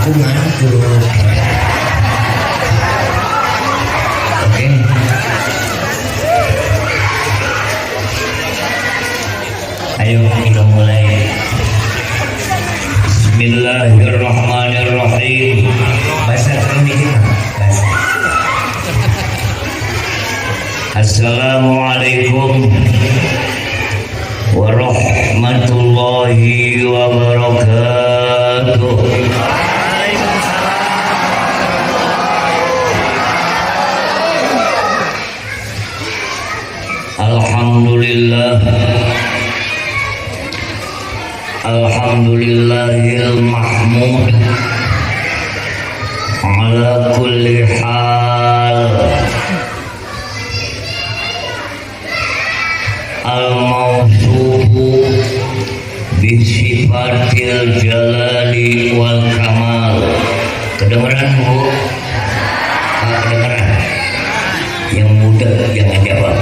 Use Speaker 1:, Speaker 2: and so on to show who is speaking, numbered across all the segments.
Speaker 1: aku ngantuk. Oke. Ayo kita mulai. Bismillahirrahmanirrahim. Bahasa Indonesia. Assalamualaikum warahmatullahi wabarakatuh. Alhamdulillah. Alhamdulillahil mahmud ala kulli hal. Al-mawsufu bisifatil jalali wal kamal. Kedengeran Bu? Kedengeran? Yang muda jangan jawab.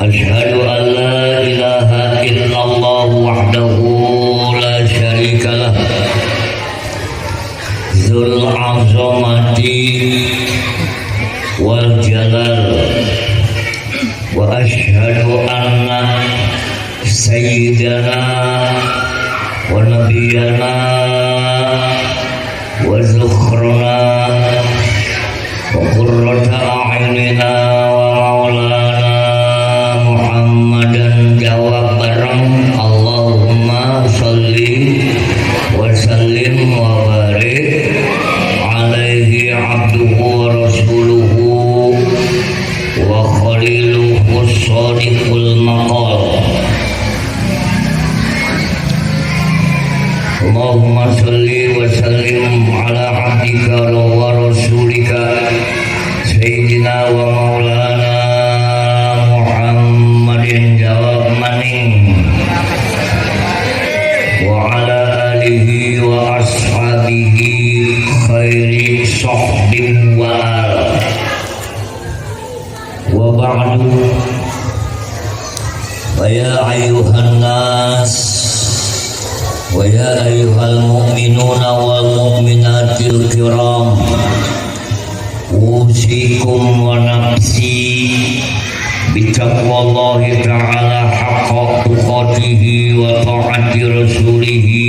Speaker 1: Asyhadu an la ilaha illallah wahdahu la syarikalah dzul azamati wal jalal wa asyhadu anna sayyidana wa nabiyyana wa zukhrana wa qurrata a'yunina wa maulana Muhammadan jawab bareng Allahumma sholli wa sallim wa barik alaihi abduhu wa rasuluhu wa khaliluhu shadiqul maqal. Allahumma sholli wa sallim ala abdika wa rasulika sayyidina wa maulana Muhammadin jawab maning wa ala alihi wa ashabihi khairi sahbin wa ba'du. Wa ya ayyuhan nas wa ya ayyuhal mu'minuna wal mu'minatil kiram, usikum wa nafsi bitaqwallahi ta'ala haqqa tuqatihi wa ta'ati rasulihi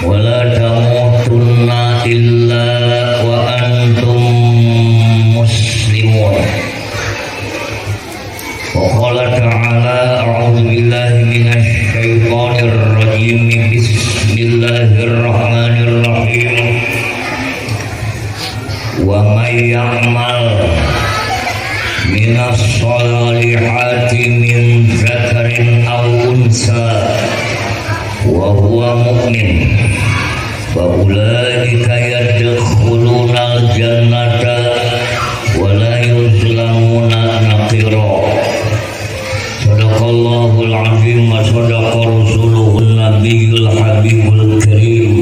Speaker 1: wa la tamutunna illa wa antum muslimun. Wa qala ta'ala a'udzu billahi minasy syaithanir rajim. Bismillahirrahmanirrahim. Wa may ya'mal minas solihati min zakarin aw unsa wa huwa mu'min fa ulaika yadkhulunal jannata wa la yuzlamuna naqira. Sadaqallahul azim wa sadaqa rasuluhun nabiyyul habibul karim.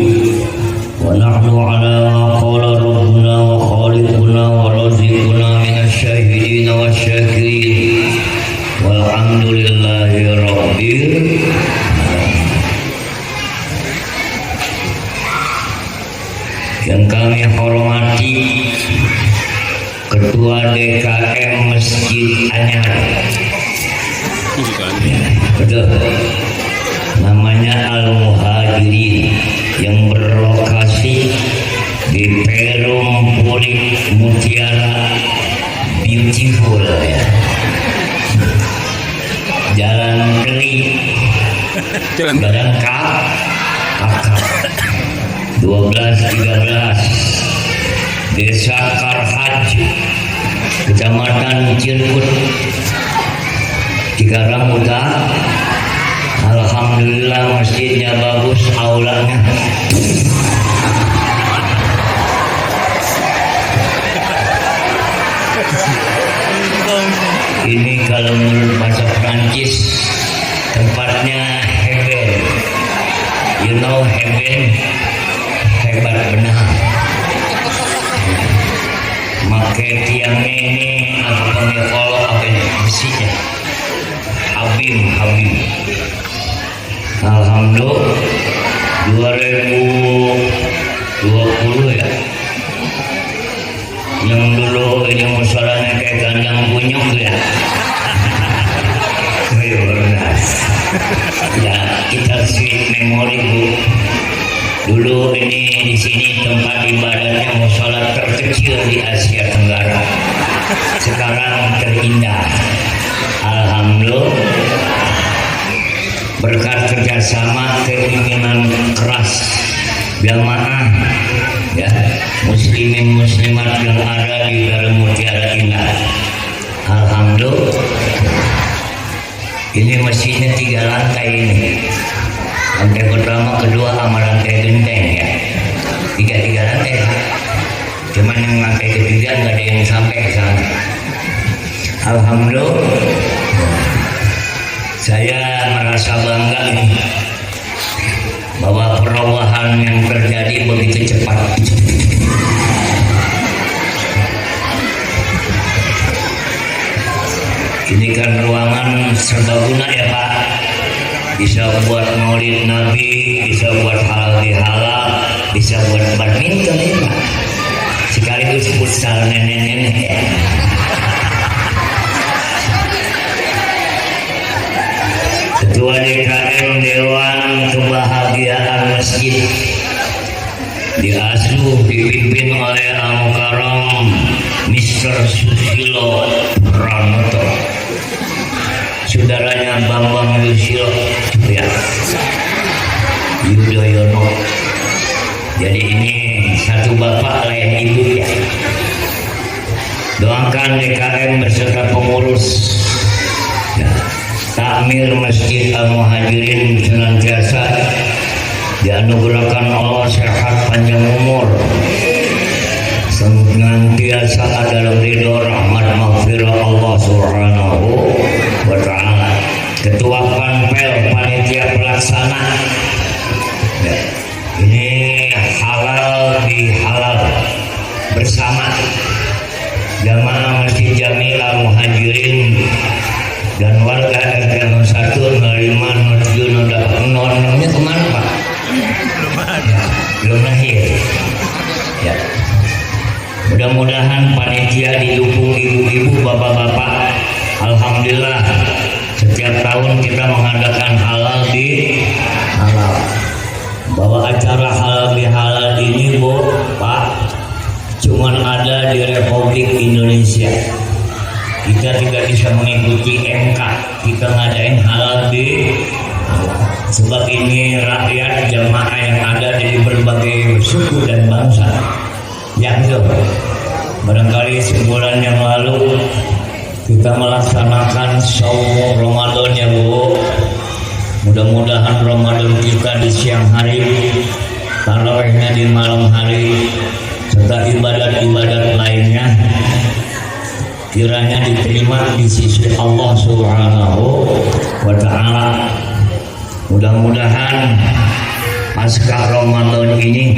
Speaker 1: Wa nahnu ala ma qala rabbuna wa khaliquna wa raziquna minasyahidin wa syakirin walhamdulillahi rabbil alamin. Yang kami hormati Ketua DKM Masjid Anyar, betul, namanya Al-Muhajirin, yang berlokasi di Perum Pulik Mutiara Beautiful ya. Jalan Keli Badan Kakak 12-13 Desa Karhaj Kecamatan Cirkut Cikarang Utara. Alhamdulillah masjidnya bagus, aulanya ini kalau menurut bahasa Prancis tempatnya heaven. You know heaven, hebat benar. Make tiangnya ini apa pengekolok apa ini besinya Habib. Alhamdulillah 2020 ya. Yang dulu ini musolanya kayak kandang bunyok ya. Ya, kita sweet memory Bu. Dulu ini di sini tempat ibadahnya musola terkecil di Asia Tenggara. Sekarang terindah. Alhamdulillah. Berkat kerjasama keinginan keras jamaah ya muslimin muslimat yang ada di dalam Mutiara Indah. Alhamdulillah. Ini masjidnya 3 lantai ini. Lantai pertama, kedua sama lantai genteng ya. 3 lantai. Cuman yang lantai ketiga nggak ada yang sampai ke sana. Alhamdulillah. Saya merasa bangga ini bahwa perubahan yang terjadi begitu cepat. Ini kan ruangan serbaguna ya Pak. Bisa buat maulid Nabi, bisa buat halal bihalal, bisa buat badminton ya Pak. Sekaligus futsal nenek-nenek ya. Ketua DKM Dewan Kebahagiaan Masjid diasuh dipimpin oleh Al-Mukarram Mr. Susilo Pranoto, saudaranya Bambang Yusilo ya Yudhoyono. Jadi ini satu bapak lain ibu ya. Doakan DKM beserta pengurus ya. Takmir Masjid Al-Muhajirin senantiasa dianugerahkan Allah sehat panjang umur, senantiasa dalam ridho rahmat maghfirah Allah Subhanahu wa ta'ala. Ketua Panpel panitia pelaksana ya. Ini halal bihalal bersama jamaah Masjid Jami Al-Muhajirin dan warga RT 01 05 07 08 06-nya kemana Pak? Belum lahir ya. Mudah-mudahan panitia didukung ibu-ibu, bapak-bapak. Alhamdulillah setiap tahun kita mengadakan halal di halal. Bahwa acara halal di halal ini Bu Pak cuman ada di Republik Indonesia. Kita tidak bisa mengikuti MK, kita ngadain halal di sebab ini rakyat jamaah yang ada dari berbagai suku dan bangsa. Ya betul. Barangkali sebulan yang lalu kita melaksanakan saum Ramadan ya Bu. Mudah-mudahan Ramadan kita di siang hari, tarawihnya di malam hari, serta ibadat-ibadat lainnya kiranya diterima di sisi Allah Subhanahu wa ta'ala. Mudah-mudahan pasca Ramadan ini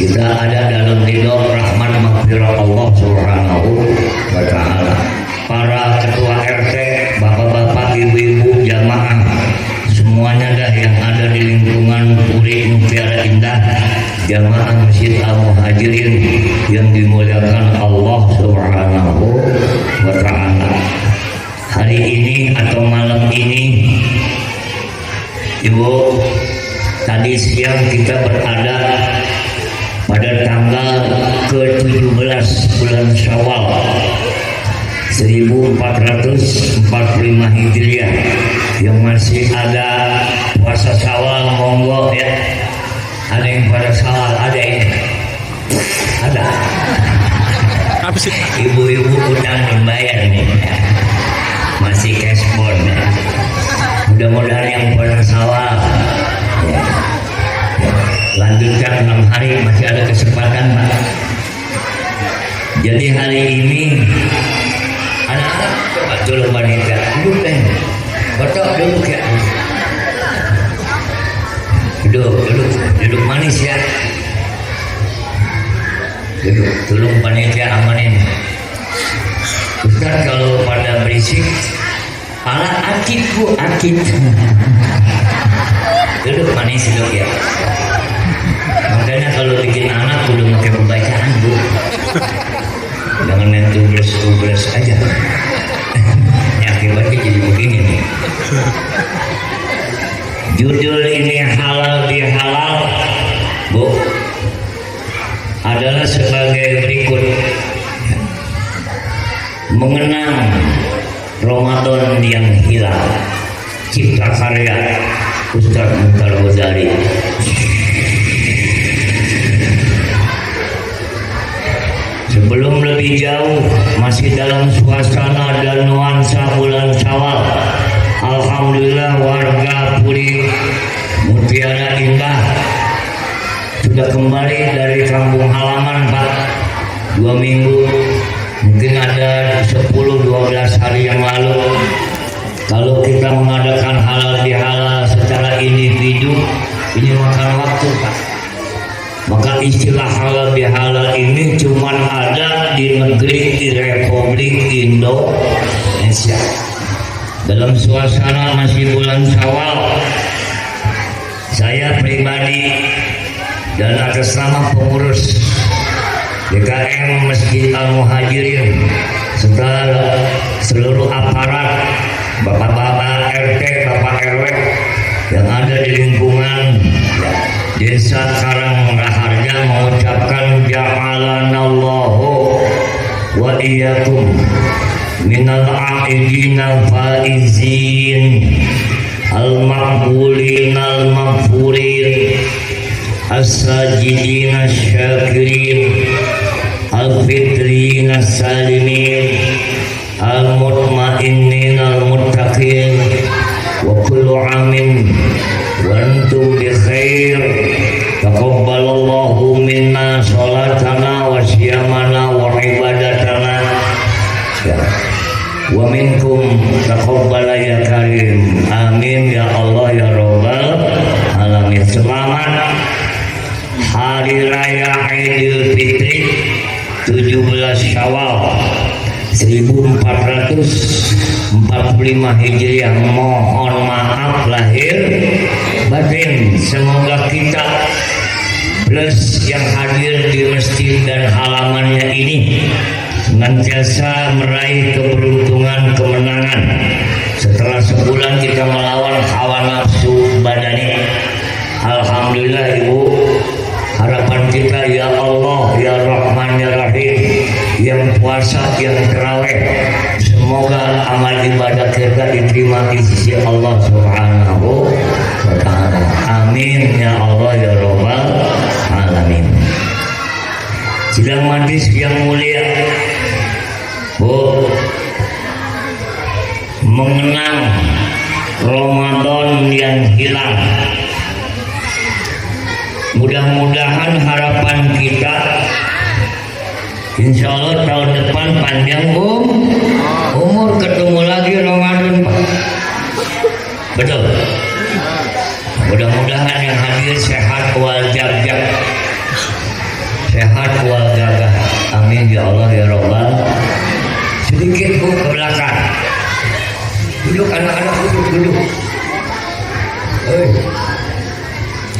Speaker 1: kita ada dalam ridho rahmat maghfirah Allah Subhanahu wa ta'ala. Para ketua RT, bapak-bapak, ibu-ibu, jamaah, semuanya dah yang ada di lingkungan Puri Mutiara Indah, jamaah Masjid Al-Muhajirin yang dimuliakan Allah Subhanahu wa ta'ala. Hari ini atau malam ini Ibu, tadi siang kita berada pada tanggal ke-17 bulan Syawal 1445 Hijriah yang masih ada puasa Syawal, monggo ya. Ada yang pada Syawal, ada ini. Ada. Ibu-ibu utang membayar nih. Masih cash bond ya. Mudah-mudahan yang pada Syawal ya. Lanjutkan 6 hari, masih ada kesempatan Pak. Jadi hari ini anak-anak coba dulu wanita duduk deh, betul duduk ya, duduk manis ya, duduk, tolong panitia amanin. Ustaz kalau pada berisik ala akid bu, akid. Duduk manis duduk ya. Makanya kalau bikin anak kudu pakai pembacaan bu. Jangan main tubles aja. Akibatnya jadi begini nih. Judul ini halal bihalal bu adalah sebagai berikut. Mengenang Ramadan yang hilang, cipta karya Ustaz Mukhtar Ghazali. Sebelum lebih jauh, masih dalam suasana dan nuansa bulan Syawal, alhamdulillah warga Puri Mutiara Indah sudah kembali dari kampung halaman Pak. 2 minggu, mungkin ada 10-12 hari yang lalu. Kalau kita mengadakan halal bihalal secara individu, ini makan waktu Pak. Maka istilah halal bihalal ini cuma ada di negeri di Republik Indonesia. Dalam suasana masih bulan Syawal, saya pribadi dan atas nama pengurus DKM Masjid Al-Muhajirin serta seluruh aparat, bapak-bapak RT, bapak RW yang ada di lingkungan Desa Karangraharja mengucapkan ja'alanallahu wa iyyakum minal a'idin al-faizin al-maqbulin al-maghfurin as-sajidin asy-syakirin al-fitrin as-salimin al-mutmainnin al-muttaqin wa kullu amin wa antum bi khair. Taqabbalallahu minna sholatana wa siyamana wa ibadatana wa minkum taqabbala ya karim. Amin ya Allah ya Rabbal alamin. Selamat Hari Raya Idul Fitri 17 Syawal 1445 Hijriah. Mohon maaf lahir batin. Semoga kita plus yang hadir di masjid dan halamannya ini senantiasa meraih keberuntungan, kemenangan. Setelah sebulan kita melawan hawa nafsu badani, alhamdulillah Ibu. Harapan kita ya Allah ya Rahman ya Rahim, yang puasa, yang terawih, semoga amal ibadah kita diterima di sisi Allah Subhanahu wa ta'ala. Amin ya Allah ya Rabbal alamin. Sidang majelis yang mulia, Bu, mengenang Ramadan yang hilang. Mudah-mudahan harapan kita insya Allah tahun depan panjang umur, ketemu lagi Ramadan Pak. Betul. Mudah-mudahan yang hadir sehat wal jagah, sehat wal gagah. Amin ya Allah ya Rabbal. Sedikit Bu ke belakang. Duduk anak-anak, duduk.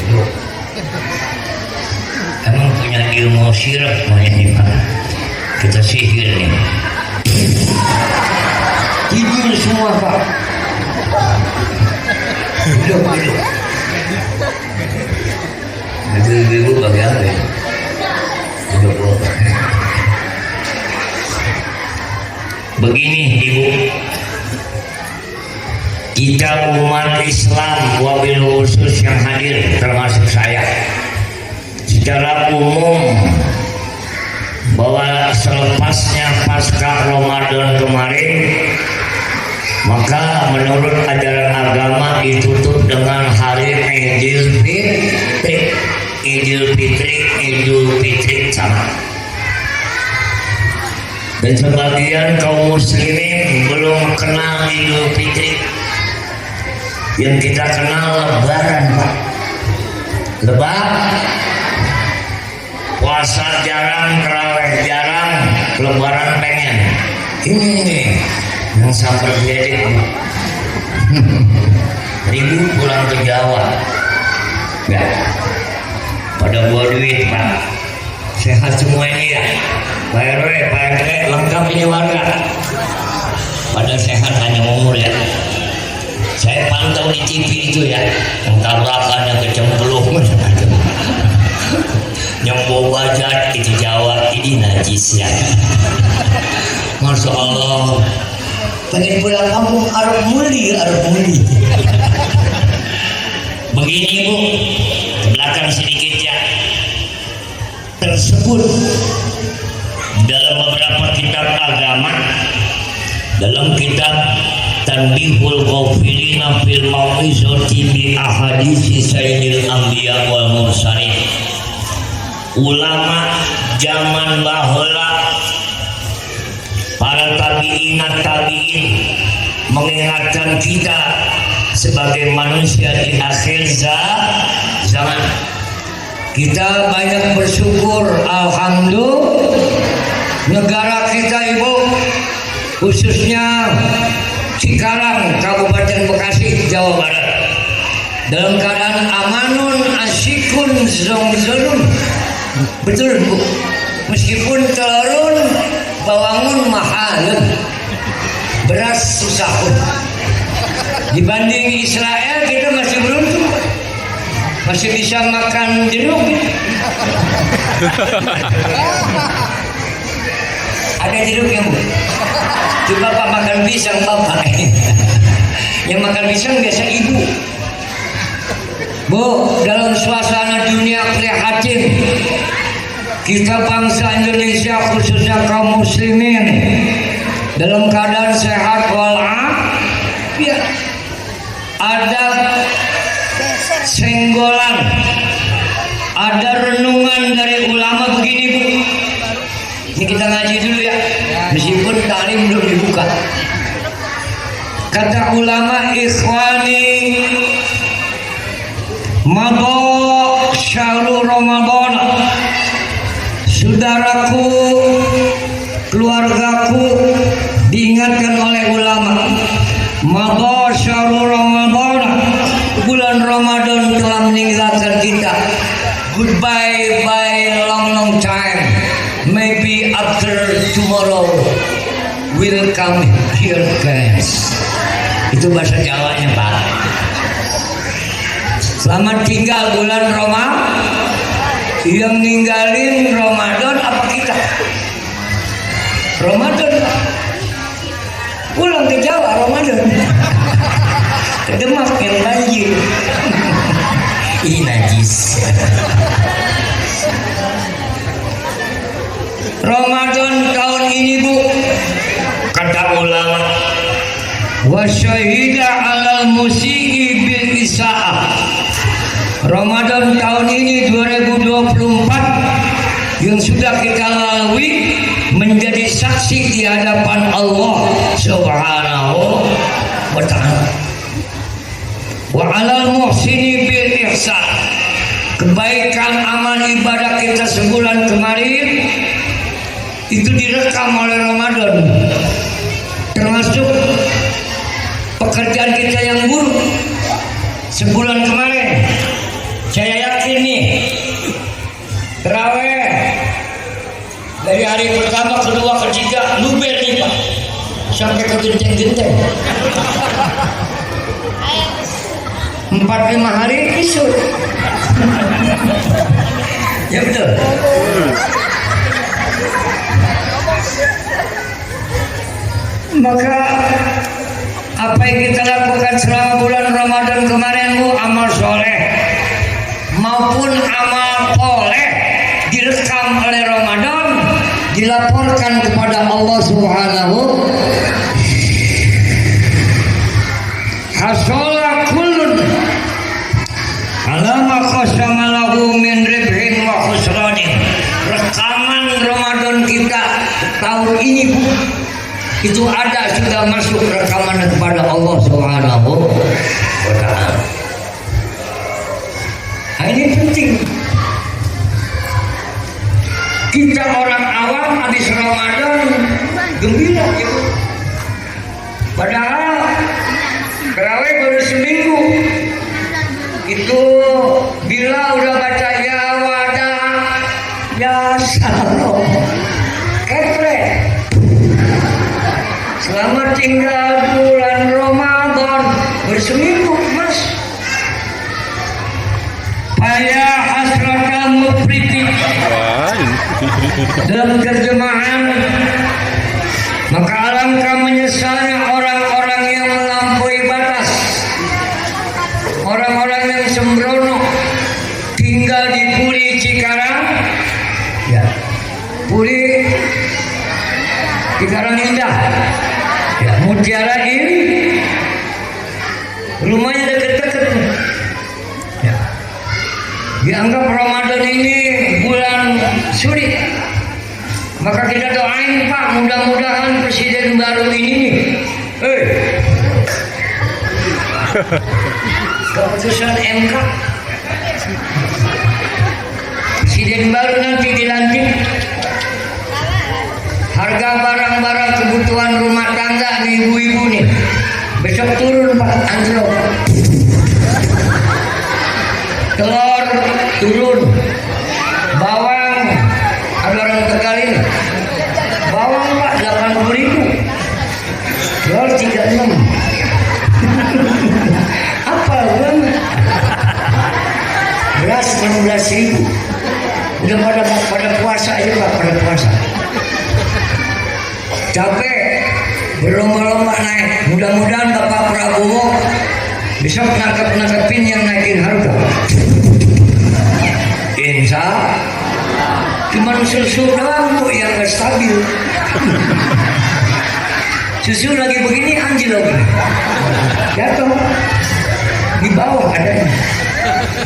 Speaker 1: Duduk. Emang punya ilmu sirap ini Pak. Kita sihir nih. Tidur semua Pak. Duduk. Ibu bagaimana ya? Duduk. Begini Ibu, kita umat Islam wabil khusus yang hadir termasuk saya, secara umum bahwa selepasnya pasca Ramadan kemarin, maka menurut ajaran agama ditutup dengan hari Idul Fitri sama. Dan sebagian kaum muslimin belum kenal Idul Fitri. Yang kita kenal Lebaran Pak. Puasa jarang, terawih jarang, Lebaran pengen. Ini yang sampai jadi Ribut pulang ke Jawa. Ya. Pada buat duit Pak. Sehat semua ini ya. Pak RW, Pak RT lengkap ini warga. Pada sehat hanya umur ya. Saya pantau di TV itu ya, yang tabrakan, yang kecemplung macam-macam. Yang bawa bajat itu Jawa, ini najis ya. Masya Allah. Pengen pulang kampung Arab muli. Begini Bu, ke belakang sedikit ya. Tersebut dalam beberapa kitab agama, dalam kitab Tanbihul Ghafilina fil Mau'izati bi Ahaditsi Sayyidil Anbiya wal Mursalin. Ulama zaman baheula, para tabi'in mengingatkan kita sebagai manusia di akhir zaman. Kita banyak bersyukur, alhamdulillah, negara kita Ibu, khususnya Cikarang, Kabupaten Bekasi, Jawa Barat, dalam keadaan amanun asyikun zongzonun. Betul Bu, meskipun telurun bawangun mahal, beras susah pun. Dibanding Israel kita masih beruntung, masih bisa makan jeruk. Ada jeruknya Bu. Coba Pak makan pisang Bapak. Yang makan pisang biasa Ibu. Bu, dalam suasana dunia prihatin, kita bangsa Indonesia khususnya kaum muslimin dalam keadaan sehat walafiat. Ada senggolan, ada renungan dari ulama begini Bu. Ini kita ngaji dulu ya, meskipun taklim belum dibuka. Kata ulama, ikhwani, mado syahrul Ramadan, saudaraku, keluargaku, diingatkan oleh ulama, mado syahrul Ramadan, bulan Ramadan telah meninggalkan kita. Goodbye by long time. Maybe after tomorrow will come here guys. Itu bahasa Jawanya Pak. Selamat tinggal bulan Ramadan. Yang ninggalin Ramadan apa kita? Ramadan. Pulang ke Jawa Ramadan. Ke Demak yang banjir. Ini najis. Ramadan tahun ini Bu, kata ulama, wa syahida alal musii bil isaah. Ramadan tahun ini 2024 yang sudah kita lalui menjadi saksi di hadapan Allah Subhanahu wa ta'ala. Wa alal muhsini bil ihsan. Kebaikan amal ibadah kita sebulan kemarin itu direkam oleh Ramadan, termasuk pekerjaan kita yang buruk sebulan kemarin. Saya yakin nih, terawih dari hari pertama, kedua, ketiga, luber nih Pak, sampai ke genteng-genteng. 4-5 hari isut. Ya betul. Maka apa yang kita lakukan selama bulan Ramadan kemarin Bu, amal soleh maupun amal soleh direkam oleh Ramadan, dilaporkan kepada Allah Subhanahu. Hasola kullun alama qasamalahu min ribhin wa khusranin. Rekaman Ramadan kita tahun ini Bu, itu ada, sudah masuk rekaman kepada Allah Subhanahu wa ta'ala. Nah, ini penting. Kita orang awam habis Ramadan gembira gitu. Padahal tinggal bulan Ramadan berseminggu mas. Payah hasrata mupriti dalam terjemahan, maka alangkah menyesalnya orang-orang yang melampaui batas, orang-orang yang sembrono tinggal di Puri Cikarang, ya, Puri Cikarang Indah, ya, Mutiara ini rumahnya dekat-dekat, ya. Dianggap Ramadan ini bulan suri, maka kita doain Pak, mudah-mudahan presiden baru ini nih, keputusan MK, presiden baru nanti dilantik, harga barang-barang kebutuhan rumah tangga nih ibu-ibu nih besok turun Pak, anjlok. Telur turun, bawang, ada orang Tegal ini, bawang Pak 80.000, telur 36. Apa bang? Beras 16.000. Udah pada puasa aja Pak, pada puasa. Capek, berlomba-lomba naik. Mudah-mudahan Bapak Prabowo besok nangkep-nangkepin yang naikin harga. Insya cuma susu doang kok yang gak stabil. Susu lagi begini anjlok, jatuh di bawah adanya.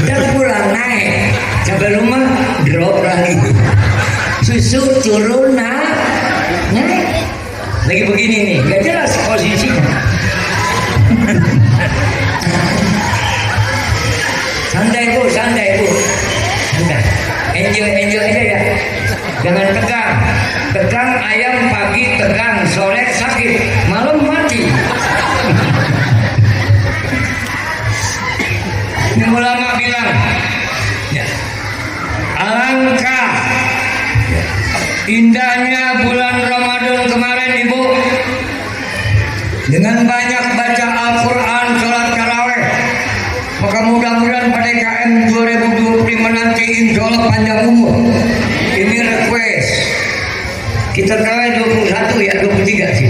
Speaker 1: Dan pulang naik sampai rumah drop lagi. Susu turun naik lagi begini nih, gak jelas posisinya. Santai bu, santai. Enjoy aja ya. Jangan tegang ayam pagi tegang, sore sakit, malam mati. Yang ulama bilang, ya, alangkah indahnya bulan Ramadan kemarin ibu, dengan banyak baca Al-Quran, sholat tarawih. Maka mudah-mudahan pada KM 2025 nanti insya Allah panjang umur. Ini request. Kita tarawih 21 ya, 23 sih.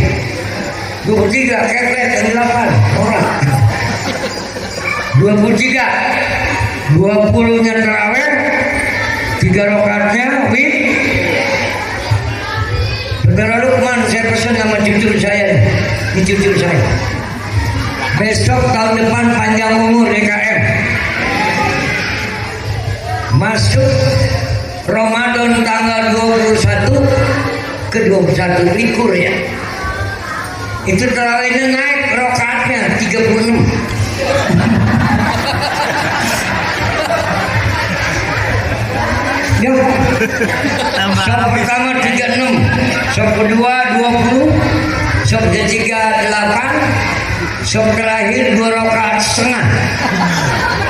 Speaker 1: 23 kepet 8 orang. 23 20-nya tarawih, 3 rakaatnya wid. Saudara Lukman, saya pesan sama cucu saya. Ini cucu saya. Besok tahun depan panjang umur DKM. Masuk Ramadan tanggal 21 ke 21 likur ya. Itu tarawihnya naik rakaatnya 36. Ya. Sop pertama 36, sop kedua 20, sop ketiga 8, sop terakhir 2 rakaat setengah.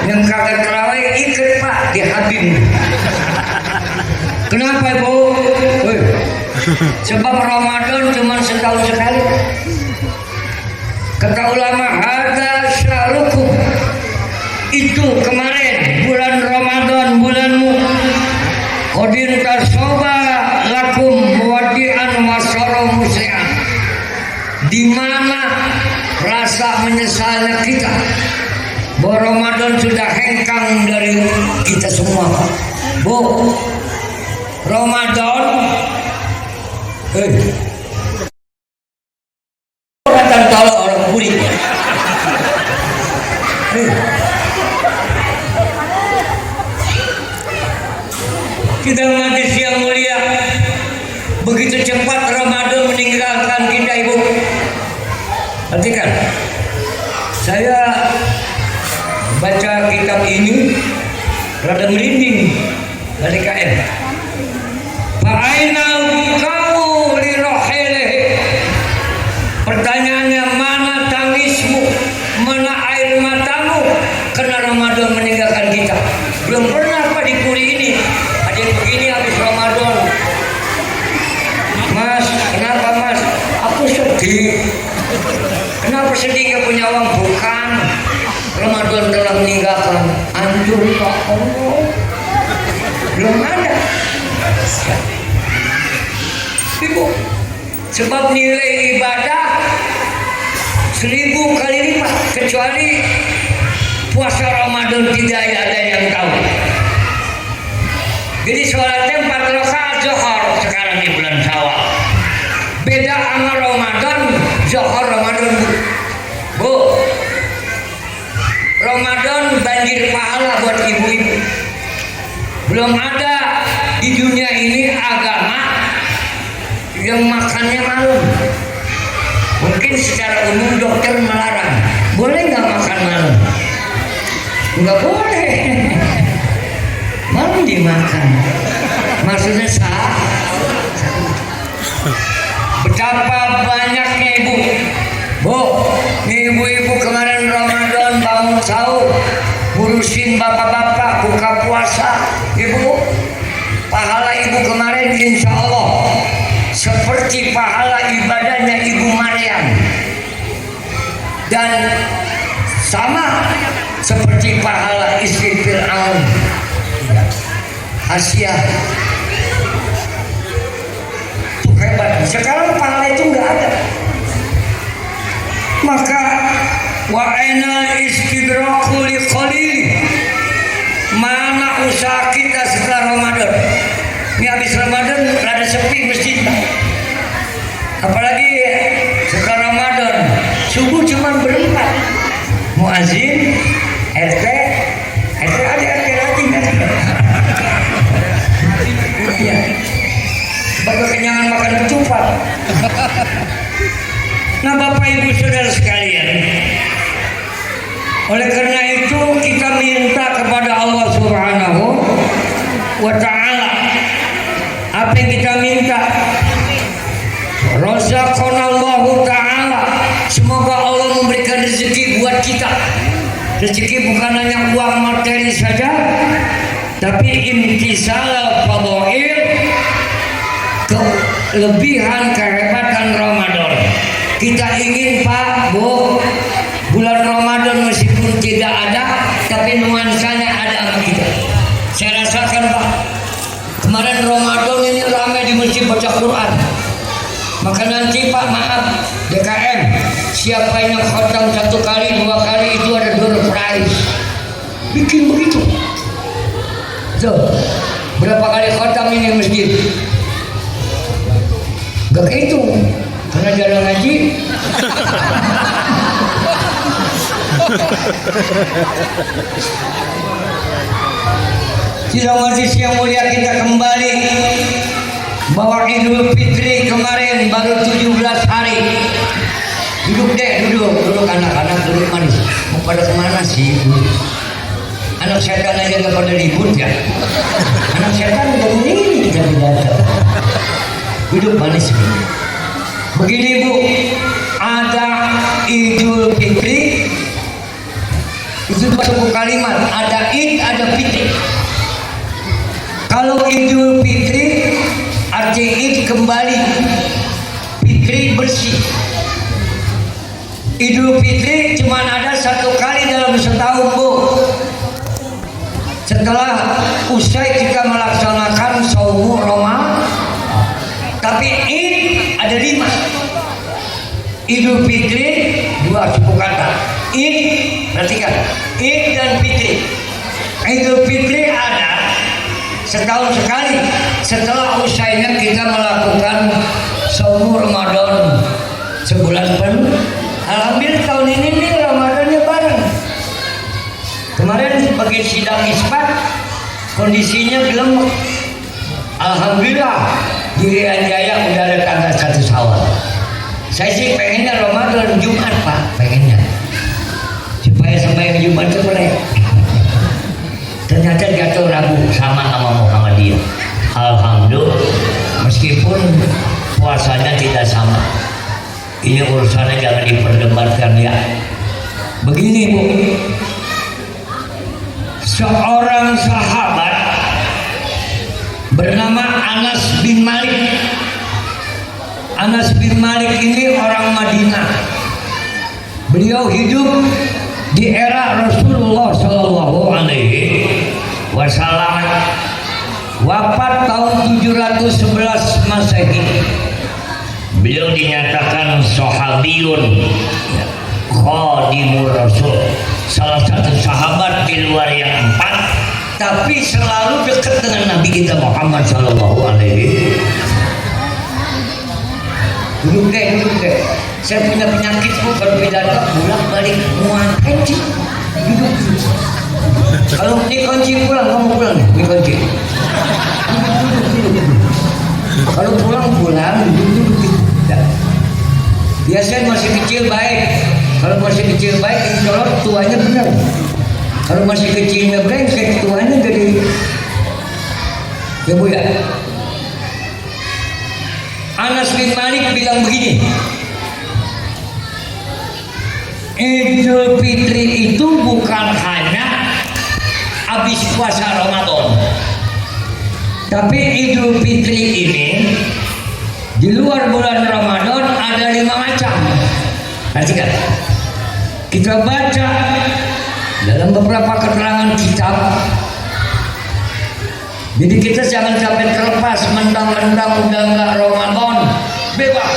Speaker 1: Yang kagak terawih ikut Pak di Habib. Kenapa Bu? Sebab Ramadan cuma setahun sekali. Kata ulama, hadza syahrukum. Itu kemarin bulan Ramadan, bulanmu. Qadin tasoba lakum wadi'an wasara musli'an. Di mana rasa menyesalnya kita bahwa Ramadan sudah hengkang dari kita semua Pak. Bu, Ramadan orang tahu orang Puri. Kita majlis yang mulia, begitu cepat Ramadan meninggalkan kita ibu. Perhatikan, saya baca kitab ini rada merinding dari KM. Fa'aina kamu li rohilih. Pertanyaannya, mana tangismu, mana air matamu karena Ramadan meninggalkan kita. Belum pernah Pak di Puri ini ada yang begini habis Ramadan. Mas, kenapa Mas? Aku sedih. Kenapa sedih gak punya uang? Bukan. Ramadan telah meninggalkan. Anjur ya Allah. Belum ada. Ibu, sebab nilai ibadah 1000 kali lipat, kecuali puasa Ramadan tidak ada yang tahu. Jadi sholatnya 4 rakaat zuhur sekarang di bulan Syawal. Beda sama Ramadan, zuhur Ramadan bu. Ramadan banjir pahala buat ibu-ibu. Belum ada di dunia ini agama yang makannya malam. Mungkin secara umum dokter melarang, boleh nggak makan malam? Nggak boleh. Malam dimakan. Maksudnya sah. Betapa banyaknya ibu. Bu, nih ibu-ibu kemarin Ramadan bangun sahur, ngurusin bapak-bapak buka puasa. Ibu, pahala ibu kemarin insya Allah seperti pahala ibadahnya Ibu Maryam, dan sama seperti pahala istri Fir'aun Asia. Itu hebat. Sekarang pahala itu nggak ada. Maka wa'inal istidraku li qalil. Mana usaha kita setelah Ramadan? Ini habis Ramadan rada sepi masjid. Apalagi setelah Ramadan subuh cuma berempat. Muazin, RT ada lagi kan? Iya. Baru kenyangan makan ketupat. Nah Bapak Ibu Saudara sekalian, oleh karena itu kita minta kepada Allah Subhanahu wa Ta'ala. Apa yang kita minta? Razaqanallahu Ta'ala. Semoga Allah memberikan rezeki buat kita. Rezeki bukan hanya uang materi saja, tapi imtisal fadhail, kelebihan kehebatan Ramadan. Kita ingin Pak, Bu, bulan Ramadan meskipun tidak ada, tapi nuansanya ada sama kita. Saya rasakan Pak, kemarin Ramadan ini ramai di masjid baca Quran. Maka nanti Pak, maaf, DKM, siapa yang khotam 1 kali, 2 kali itu ada door prize. Bikin begitu. Tuh, berapa kali khotam ini masjid? Gak kehitung, karena jarang ngaji. Sidang majelis yang mulia, kita kembali bahwa Idul Fitri kemarin baru 17 hari. Duduk deh, duduk anak-anak, duduk manis. Mau pada kemana sih? Anak setan aja gak pada ribut ya. Anak setan udah begini kita datang. Duduk manis. Begini Bu, ada Idul Fitri. Itu satu kalimat, ada Id, ada Fitri. Kalau Idul Fitri arti Id kembali, Fitri bersih. Idul Fitri cuma ada 1 kali dalam setahun Bu. Setelah usai kita melaksanakan Shaum Ramadan. Tapi Id ada 5. Idul Fitri 2 suku kata. Id, perhatikan, Id dan Fitri. Idul Fitri ada setahun sekali setelah usainya kita melakukan Shaum Ramadan sebulan penuh. Alhamdulillah tahun ini nih Ramadannya bareng. Kemarin bagi sidang isbat kondisinya belum. Alhamdulillah di Irian Jaya udah ada tanggal 1 Syawal. Saya sih pengennya Ramadan Jumat Pak, pengennya supaya sampai Jumat itu boleh. Ternyata jatuh Rabu sama Muhammadiyah. Alhamdulillah, meskipun puasanya tidak sama. Ini urusannya jangan diperdebatkan ya. Begini Bu, seorang sahabat bernama Anas bin Malik. Anas bin Malik ini orang Madinah. Beliau hidup di era Rasulullah Shallallahu Alaihi Wasallam, wafat tahun 711 Masehi. Beliau dinyatakan sahabiyun khadimur Rasul, salah satu sahabat di luar yang 4, tapi selalu dekat dengan Nabi kita Muhammad Shallallahu Alaihi. Duduk deh. Saya punya penyakit kalau pidato bolak-balik muat kunci. Duduk. Kalau ini kunci pulang, kamu pulang nih, ini kunci. Duduk. Kalau pulang duduk. Biasanya masih kecil baik. Kalau masih kecil baik, insya Allah tuanya benar. Kalau masih kecilnya brengsek, tuanya jadi. Ya Bu ya. Anas bin Malik bilang begini, Idul Fitri itu bukan hanya habis puasa Ramadan, tapi Idul Fitri ini di luar bulan Ramadan ada 5 macam. Perhatikan, kita baca dalam beberapa keterangan kitab. Jadi kita jangan sampai terlepas mentang-mentang udah nggak Ramadan bebas,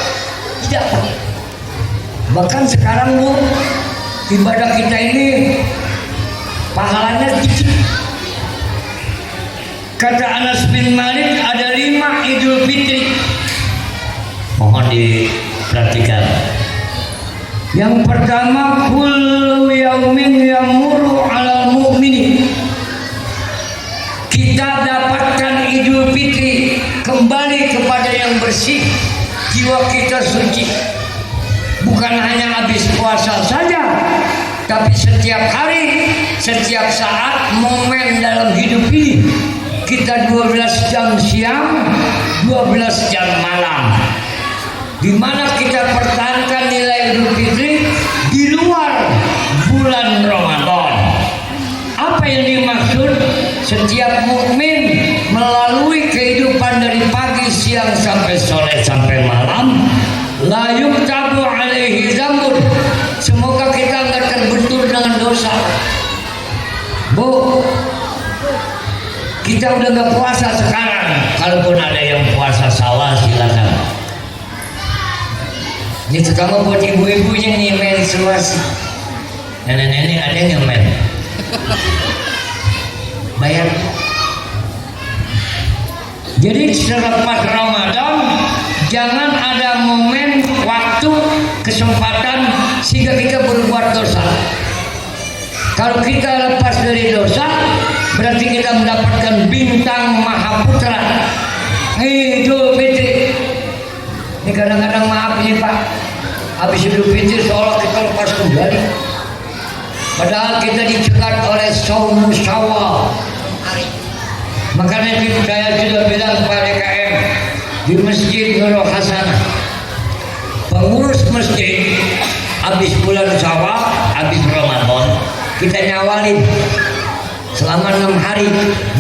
Speaker 1: tidak. Bahkan sekarang Bu, ibadah kita ini pahalanya sedikit. Kata Anas bin Malik ada 5 Idul Fitri. Mohon diperhatikan. Yang pertama, kullu yaumin yamuru alal mu'mini. Kita dapatkan Idul Fitri kembali kepada yang bersih, jiwa kita suci. Bukan hanya habis puasa saja, tapi setiap hari, setiap saat, momen dalam hidup ini. Kita 12 jam siang, 12 jam malam, di mana kita pertahankan nilai Idul Fitri di luar bulan Ramadan. Apa yang dimaksud? Setiap mukmin melalui kehidupan dari pagi, siang sampai sore sampai malam, la yuktabu alaihi zambun. Semoga kita enggak terbentur dengan dosa. Bu, kita udah enggak puasa sekarang. Kalaupun ada yang puasa salah, silakan. Ini terutama buat ibu-ibunya nih, menstruasi. Nenek-nenek ada yang men bayar. Jadi selepas Ramadan jangan ada momen, waktu, kesempatan sehingga kita berbuat dosa. Kalau kita lepas dari dosa, berarti kita mendapatkan bintang Mahaputra Idul Fitri. Ini kadang-kadang maaf ini Pak, habis Idul Fitri seolah kita lepas kembali, padahal kita dicegat oleh Saum Syawal. Makanya saya sudah bilang kepada KM di Masjid Nurul Hasanah, pengurus masjid habis bulan Syawal, habis Ramadan, kita nyawalin selama 6 hari,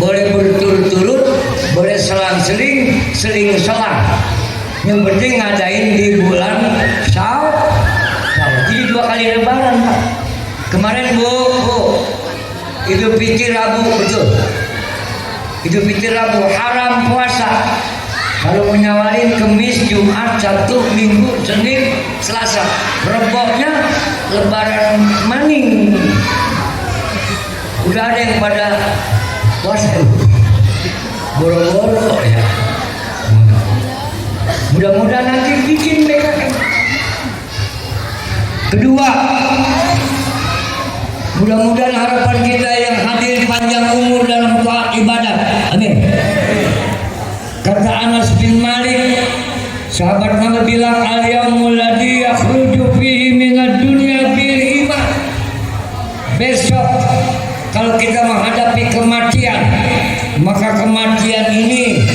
Speaker 1: boleh berturut-turut, boleh selang-seling, seling-selang. Yang penting ngadain di bulan Syawal. Jadi 2 kali lebaran Pak. Kemarin Bu, Idul Fitri Rabu, betul. Idul Fitri Rabu haram puasa. Kalau menyawalin Kamis, Jumat, Sabtu, Minggu, Senin, Selasa, reboknya lebaran maning. Udah ada yang pada puasa, boro-boro ya. Mudah-mudahan nanti bikin BKM. Kedua, mudah-mudahan harapan kita yang hadir panjang umur dalam taat ibadah. Amin. Kata Anas bin Malik, sahabat Nabi bilang, al-yaumul ladzi yakhruju fihi minad dunya bil iman. Besok kalau kita menghadapi kematian, maka kematian ini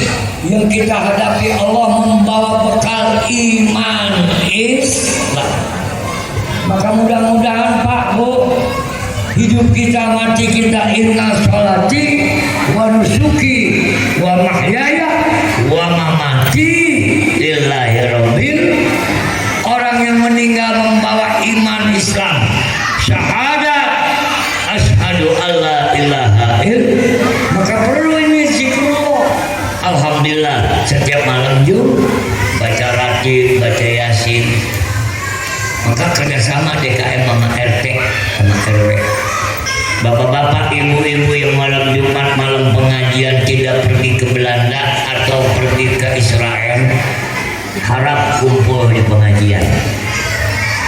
Speaker 1: yang kita hadapi Allah membawa bekal iman Islam. Maka mudah-mudahan Pak Bu, hidup kita, mati kita, inna sholati wa nusuki wa mahyaya wa mamati lillahi rabbil. Orang yang meninggal membawa iman Islam syahadat asyhadu alla ilaha illallah, maka perlu ini zikrullah. Alhamdulillah setiap malam Jumat baca ratib, baca yasin. Maka kerjasama DKM sama RT sama RW, bapak-bapak, ibu-ibu yang malam Jumat malam pengajian tidak pergi ke Belanda atau pergi ke Israel, harap kumpul di pengajian.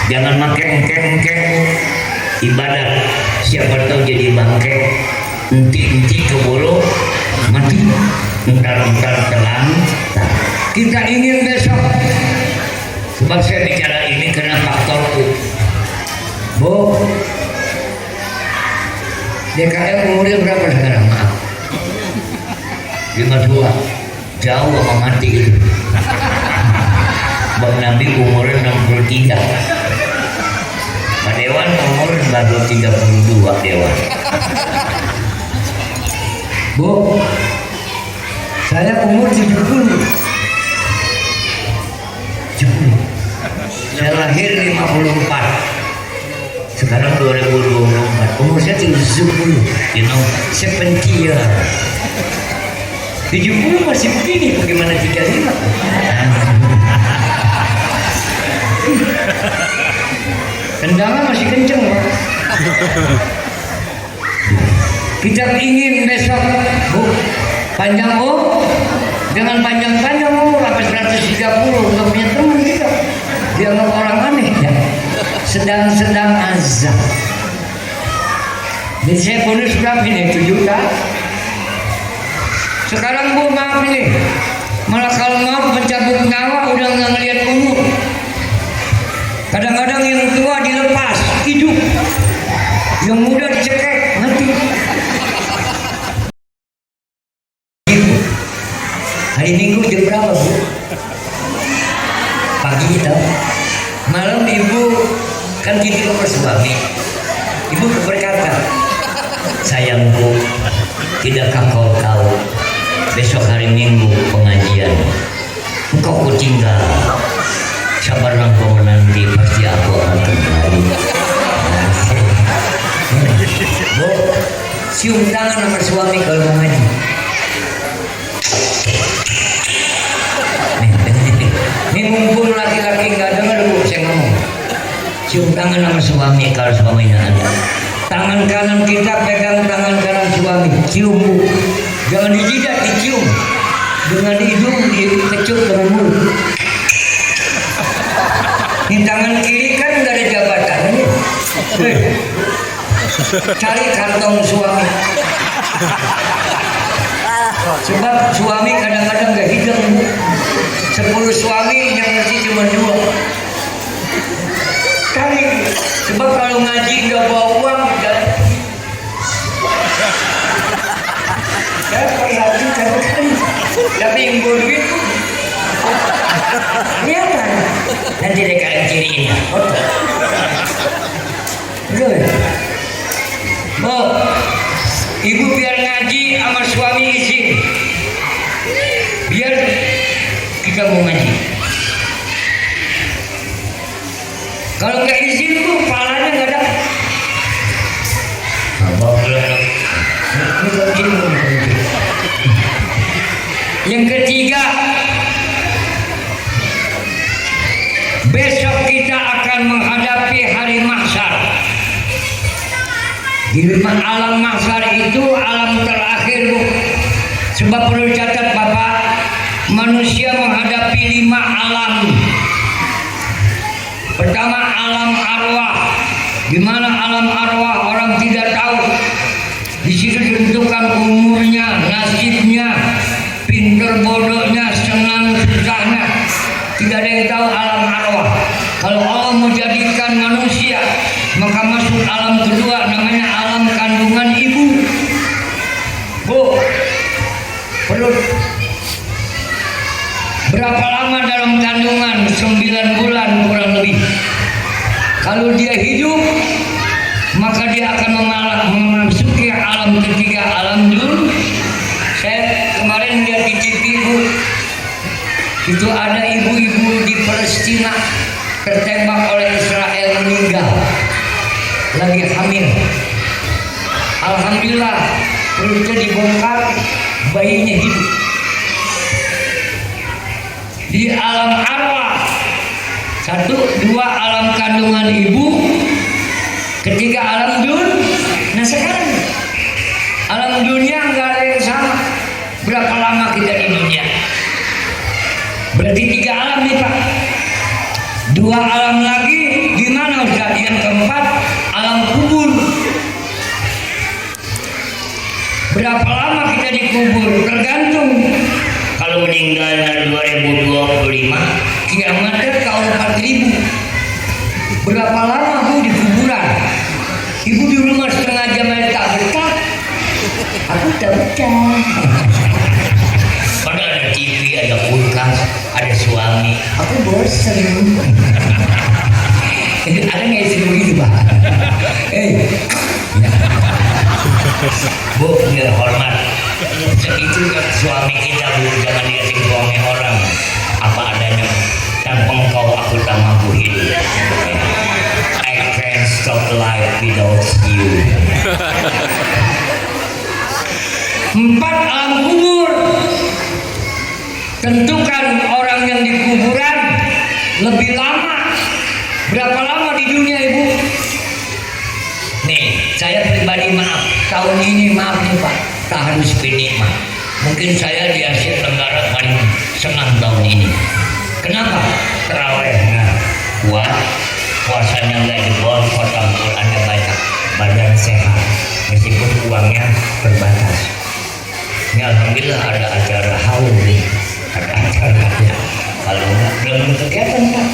Speaker 1: Jangan makin ibadat, siapa tahu jadi bangke, enti keburu mati, entar telan. Kita ingin besok, sebab saya bicara ini karena faktorku. Bu, DKM umurnya berapa sekarang? Maaf, 52, jauh sama mati gitu. Bang Nabi umurnya 63, Pak Dewan umur baru 32 Dewan. Bu, saya umur 70. Saya lahir 54, sekarang 2024, umur saya 70, 70 year. 70 masih begini, bagaimana 35? Tendangan masih kenceng, Pak. Kita ingin besok, Bu, panjang dengan panjang-panjang umur sampai 130, nggak punya teman kita, dianggap orang aneh ya. Sedang azab. Jadi saya bonus berapa ini? 7 juta. Sekarang Bu, maaf ini, malah kalau mau mencabut nyawa udah nggak ngeliat umur. Kadang-kadang yang tua dilepas hidup, yang muda dicekek mati. Hari Minggu jam berapa, Bu? Pagi kita. Malam Ibu kan kita bersuami. Ibu berkata, sayangku, tidakkah kau tahu besok hari Minggu pengajian engkau ku tinggal, sabarlah kau menanti, pasti aku akan kembali. Bu, cium tangan sama suami kalau mau ngaji. Ini mumpung laki-laki nggak dengar, Bu, saya ngomong. Cium tangan sama suami kalau suaminya ada. Tangan kanan kita pegang tangan kanan suami, cium, Bu. Jangan di jidat, dicium. Dengan hidung dikecup dengan mulut. Ini tangan kiri kan nggak ada jabatan. Cari kantong suami. Sebab suami kadang-kadang gak hidung, Bu. 10 suami yang ngerti cuma 2. Cari. Sebab kalau ngaji nggak bawa uang, saya perhatikan kan. Tapi yang bawa duit, kelihatan. Nanti DKM ciriin ya. Betul. Bu, Ibu biar ngaji sama suami izin. Biar kita mau ngaji. Kalau nggak izin, Bu, pahalanya nggak ada. Yang ketiga, besok kita akan menghadapi hari mahsyar. Di alam mahsyar itu alam terakhir, Bu. Sebab perlu catat, Bapak, manusia menghadapi 5 alam. Pertama, alam arwah, di mana alam arwah orang tidak tahu. Di situ ditentukan umurnya, nasibnya, pinter bodohnya, senang susahnya. Tidak ada yang tahu alam arwah. Kalau Allah mau jadikan manusia, maka masuk alam kedua, namanya alam kandungan ibu. Bu, perlu berapa lama dalam kandungan? 9 bulan kurang lebih. Kalau dia hidup, maka dia akan memasuki alam ketiga, alam dul. Saya kemarin lihat di TV, Bu, itu ada ibu-ibu di Palestina tertembak oleh Israel meninggal. lagi hamil. Alhamdulillah perutnya dibongkar, bayinya hidup. Di alam arwah, 1, 2 alam kandungan ibu, ketiga alam Nah sekarang alam dunia nggak ada yang sama. Berapa lama kita di dunia? Berarti 3 alam nih Pak. 2 alam lagi gimana Ustaz? Yang keempat alam kubur. Berapa lama kita dikubur? Tergantung. Kalau meninggal 2025, kiamatnya tahun 4000. Berapa lama Bu di kuburan? Ibu di rumah setengah jam aja tak betah. Aku tak betah. Padahal ada TV, ada kulkas, ada suami. Aku bosan. Ada nggak istri begitu Pak? Bu, biar hormat. Itu kan suami kita Bu, jangan dikasih suami orang. Apa adanya. Tanpa engkau aku tak mampu hidup. I can't stop life without you. 4 alam kubur. Tentukan orang yang di kuburan lebih lama. Berapa lama di dunia Ibu? Nih, saya pribadi maaf. Tahun ini maaf nih Pak, tak harus penikmat. Mungkin saya di Asia Tenggara paling senang tahun ini. Kenapa? Terawihnya kuat, puasanya nggak jebol, khatam Qurannya banyak, badan sehat, meskipun uangnya terbatas. Ini alhamdulillah ada acara haul nih, ada acaranya. Kalau nggak belum kegiatan Pak.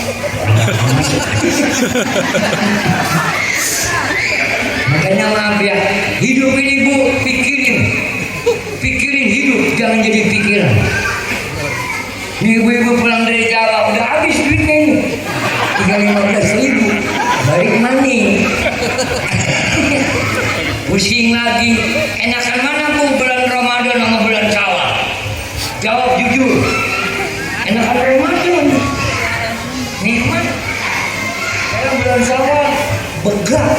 Speaker 1: Makanya maaf ya, hidup ini Bu, pikirin hidup, jangan jadi pikiran. Ini ibu-ibu pulang dari Jawa udah habis duitnya ini, tinggal 15.000, balik money. Pusing lagi, enakan mana Bu bulan Ramadan sama bulan Syawal? Jawab jujur, enakan Ramadan, nikmat. Sekarang bulan Syawal begah.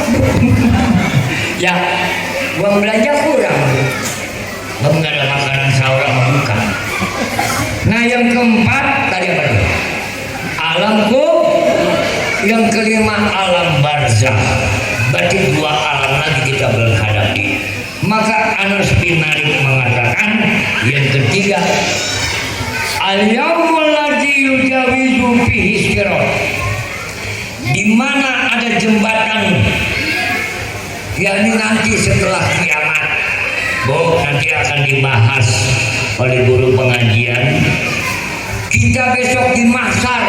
Speaker 1: Ya, uang belanja kurang. Nggak ada makanan sahur sama buka. Nah yang keempat tadi apa nih? Alam kubur. Yang kelima alam barzah. Berarti 2 alam lagi kita belum hadapi. Maka Anas bin Malik mengatakan yang ketiga, al-yaumul ladzi yujawizu fihi sirat. Di mana ada jembatan, yakni nanti setelah kiamat. Bu, nanti akan dibahas oleh guru pengajian. Kita besok di mahsyar,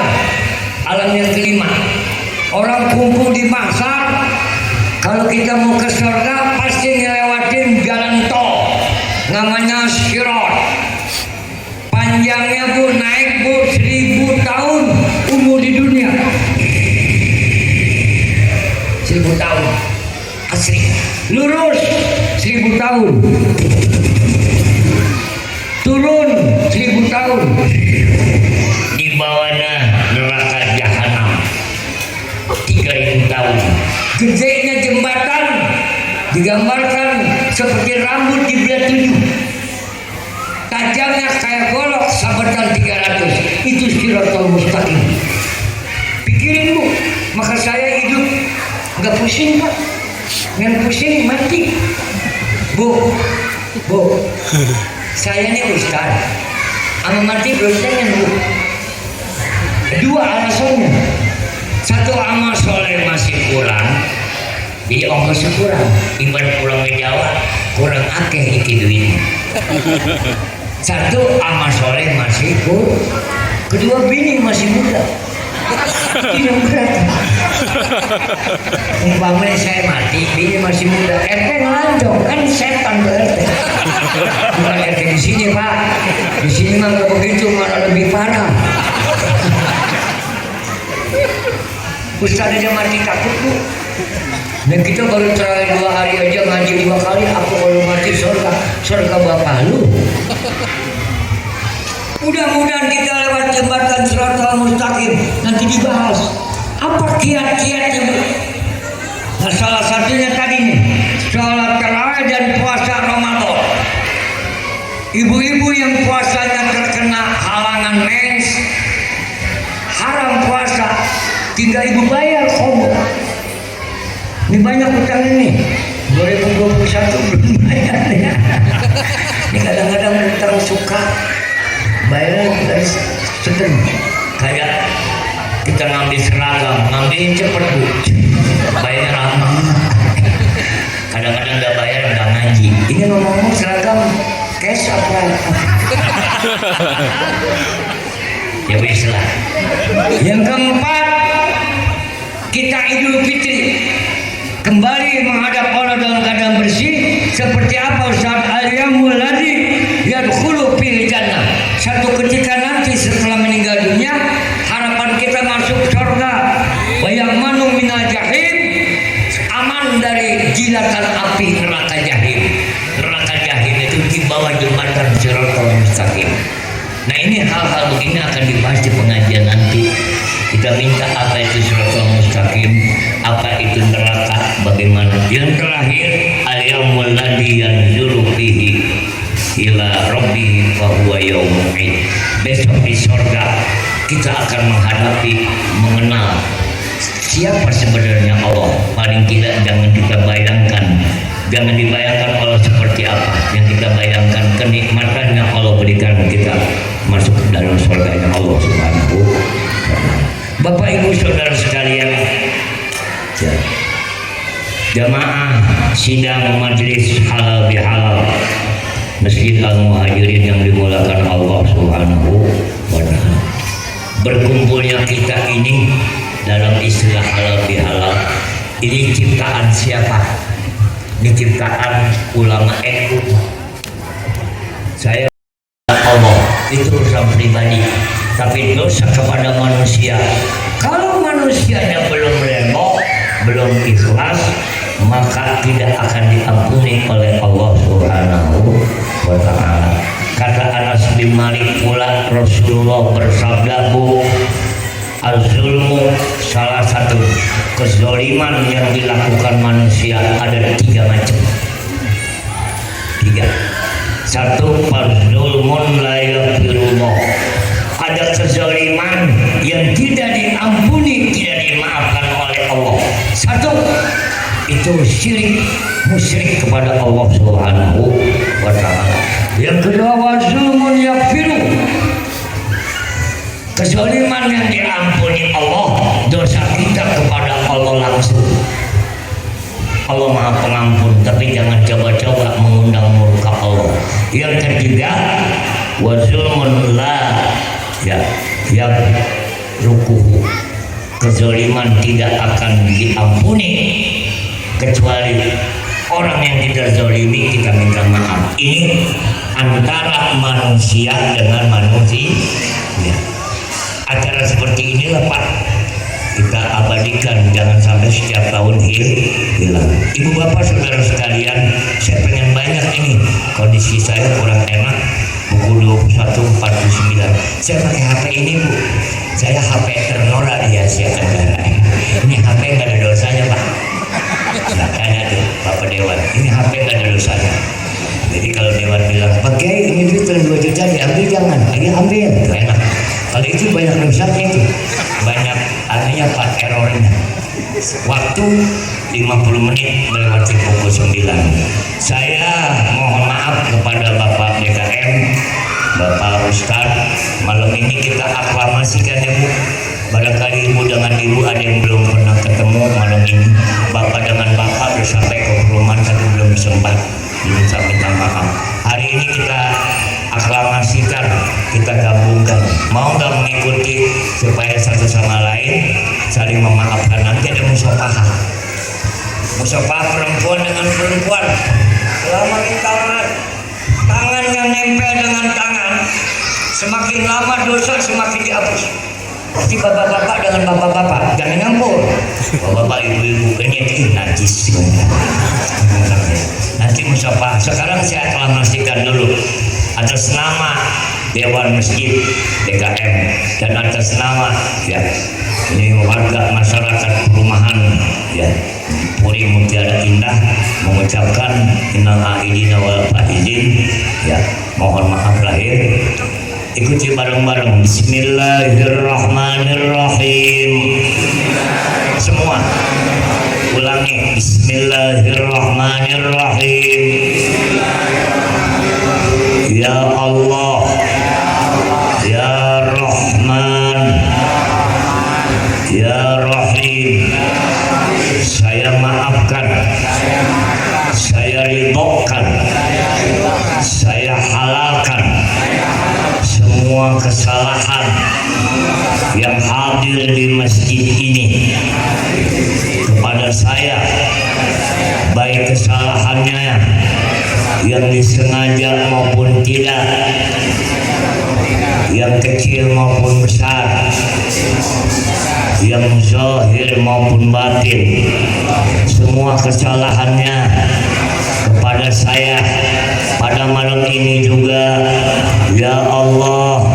Speaker 1: alam yang kelima. Orang kumpul di mahsyar. Kalau kita mau ke surga pasti ngelewatin jalan tol, namanya sirat. Panjangnya Bu, naik Bu 1000 tahun umur di dunia. 1000 tahun asli, lurus 1000 tahun, turun 1000 tahun, di bawahnya neraka jahanam 3000 tahun. Gedenya jembatan digambarkan seperti rambut di belah 7, tajamnya kayak golok sabetan 300. Itu siratal mustaqim. Pikirin Bu, maka saya hidup nggak pusing Pak, yang pusing mati. Bu, saya ini ustaz, sama mati dosanya Bu. 2 alasannya. 1, amal soleh masih kurang, jadi ongkos kurang. Ibarat pulang ke Jawa kurang akeh iki duitnya. 1, amal soleh masih kurang. Kedua, bini masih muda. Tidak berat. Umpamanya saya mati, bini masih muda, RT ngelanjong, kan setan tuh RT. Bukan RT di sini Pak, di sini mah nggak begitu, malah lebih parah. Ustaz aja mati takut Bu. Dan kita baru terakhir 2 hari aja ngaji 2 kali, aku kalau mati surga bapak lu. Mudah-mudahan kita lewat jembatan siratal mustaqim nanti dibahas apa kiat-kiatnya. Salah satunya tadi nih, sholat tarawih dan puasa Ramadan. Ibu-ibu yang puasanya terkena halangan mens, haram puasa, tinggal ibu bayar komo. Ini banyak utang ini, 2021 belum bayar ya. Ini kadang-kadang utang suka bayar dari setengah. Kayak kita ngambil seragam, ngambilin cepet bu, bayar lama. Kadang-kadang nggak bayar nggak ngaji. Ini ngomong-ngomong seragam cash apa? Ya wis lah. Yang keempat, kita Idul Fitri kembali menghadap Allah dalam keadaan bersih. Seperti apa Ustaz? Al-yamul ladzi yadkhulu fil jannah. Satu ketika nanti setelah meninggal dunia, harapan kita masuk surga. Wa ya'manu minal jahim, aman dari jilatan api neraka jahim. Neraka jahim itu di bawah jembatan Shiratal Mustaqim. Nah ini hal-hal begini akan dibahas di pengajian nanti. Kita minta apa itu Shiratal Mustaqim, apa itu neraka, bagaimana. Yang terakhir, al-yaumul ladzi yanzuru fihi ila rabbihi fa huwa yaumul id. Besok di surga kita akan menghadapi, mengenal siapa sebenarnya Allah. Paling tidak jangan kita bayangkan, jangan dibayangkan Allah seperti apa. Yang kita bayangkan kenikmatan yang Allah berikan kita masuk ke dalam surganya Allah Subhanahu wa ta'ala. Bapak Ibu Saudara sekalian, jamaah sidang majelis halal bihalal Masjid Al-Muhajirin yang dimulakan Allah Subhanahu wa ta'ala. Berkumpulnya kita ini dalam istilah halal bihalal, ini ciptaan siapa? Ini ciptaan ulama NU. Saya Allah itu urusan pribadi, tapi dosa kepada manusia. Kalau manusianya belum remo, belum ikhlas, maka tidak akan diampuni oleh Allah Subhanahu wa ta'ala. Kata Anas bin Malik pula, Rasulullah bersabda, Bu, al-zulmu, salah satu kezaliman yang dilakukan manusia ada 3 macam. 3. Satu, fadzulmun la yaghfirullah. Ada kezaliman yang tidak diampuni, tidak dimaafkan oleh Allah. Satu, itu syirik, musyrik kepada Allah Subhanahu wa ta'ala. Yang kedua, wazulmun yaghfiru, kezaliman yang diampuni Allah, dosa kita kepada Allah langsung. Allah Maha Pengampun, tapi jangan coba-coba mengundang murka Allah. Yang ketiga, wazulmun la ya rukuhu, kezaliman tidak akan diampuni kecuali orang yang kita zalimi kita minta maaf. Ini antara manusia dengan manusia. Ya. Acara seperti inilah Pak kita abadikan, jangan sampai setiap tahun hilang. Ibu bapak saudara sekalian, saya pengen banyak ini, kondisi saya kurang enak. Buku 2149 saya pakai HP ini Bu, saya HP ternoda di Asia Tenggara. Ini HP nggak ada dosanya Pak. Nah, ada tuh Bapak Dewan, ini HP nggak ada dosanya. Jadi kalau Dewan bilang pakai ini duit 2 juta diambil, jangan lagi ambil, itu enak. Kalau itu banyak dosanya, itu banyak artinya Pak errornya. Waktu 50 menit melewati pukul 9. Saya mohon maaf kepada Bapak DKM, Bapak Ustadz, malam ini kita aklamasikan ya Bu. Barangkali Ibu dengan Ibu ada yang belum pernah ketemu malam ini. Bapak dengan Bapak sudah sampai ke perumahan tapi belum sempat, belum minta maaf. Hari ini kita aklamasikan, kita gabungkan. Mau nggak mengikuti supaya satu sama lain saling memaafkan? Nanti ada musyawarah. Musyawarah perempuan dengan perempuan. Selama di tangan yang nempel dengan tangan, semakin lama dosa semakin dihapus. Pasti bapak-bapak dengan bapak-bapak jangan nyampur. Bapak ibu-ibu ini najis. Nanti musyawarah. Sekarang saya aklamasikan dulu atas nama Dewan Masjid DKM dan atas nama ya Ini warga masyarakat perumahan ya Puri Mutiara Indah mengucapkan innal aidina wal faizin ya, mohon maaf lahir. Ikuti bareng-bareng bismillahirrahmanirrahim. Semua ulangi bismillahirrahmanirrahim. Ya Allah, ya Rahman, ya Rahim, saya maafkan, saya ridhokan, saya halalkan semua kesalahan yang hadir di masjid ini kepada saya, baik kesalahannya yang disengaja maupun tidak, yang kecil maupun besar, yang zahir maupun batin, semua kesalahannya kepada saya pada malam ini juga. Ya Allah,